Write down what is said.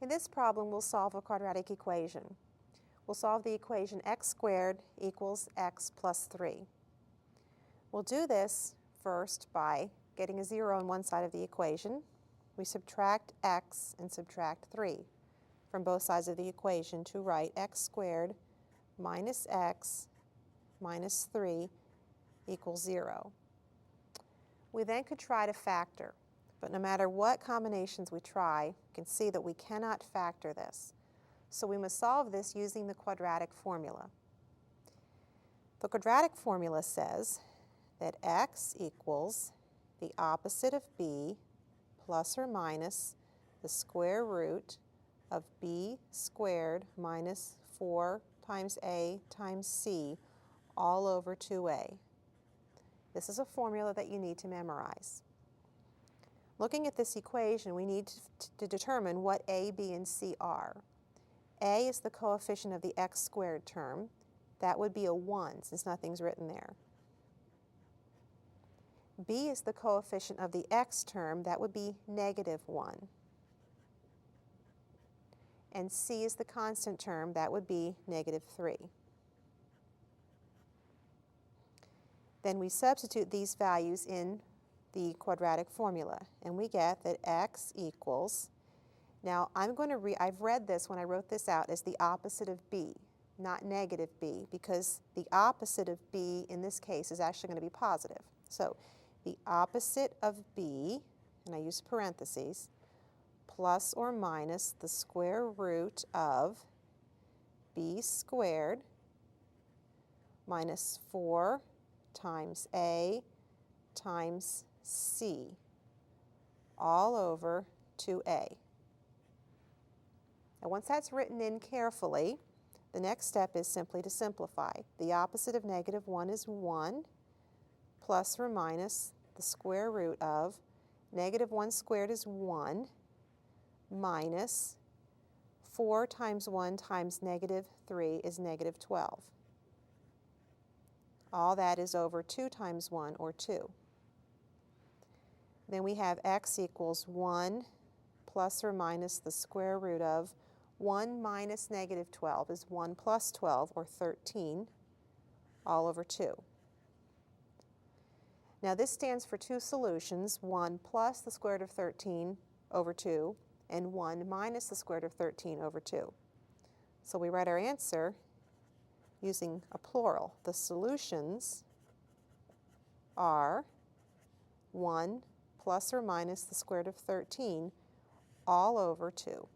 In this problem, we'll solve a quadratic equation. We'll solve the equation x squared equals x plus 3. We'll do this first by getting a 0 on one side of the equation. We subtract x and subtract 3 from both sides of the equation to write x squared minus x minus 3 equals 0. We then could try to factor, but no matter what combinations we try, you can see that we cannot factor this. So we must solve this using the quadratic formula. The quadratic formula says that x equals the opposite of b plus or minus the square root of b squared minus 4 times a times c all over 2a. This is a formula that you need to memorize. Looking at this equation, we need to determine what a, b, and c are. A is the coefficient of the x squared term. That would be a 1 since nothing's written there. B is the coefficient of the x term. That would be negative 1. And c is the constant term. That would be negative 3. Then we substitute these values in the quadratic formula, and we get that x equals, now I've read this when I wrote this out as the opposite of b, not negative b, because the opposite of b in this case is actually going to be positive. So the opposite of b, and I use parentheses, plus or minus the square root of b squared minus 4 times a times c all over 2a. Now once that's written in carefully, the next step is simply to simplify. The opposite of negative 1 is 1 plus or minus the square root of negative 1 squared is 1 minus 4 times 1 times negative 3 is negative 12. All that is over 2 times 1, or 2. Then we have x equals 1 plus or minus the square root of 1 minus negative 12 is 1 plus 12, or 13, all over 2. Now this stands for two solutions, 1 plus the square root of 13 over 2, and 1 minus the square root of 13 over 2. So we write our answer using a plural. The solutions are 1 plus or minus the square root of 13 all over 2.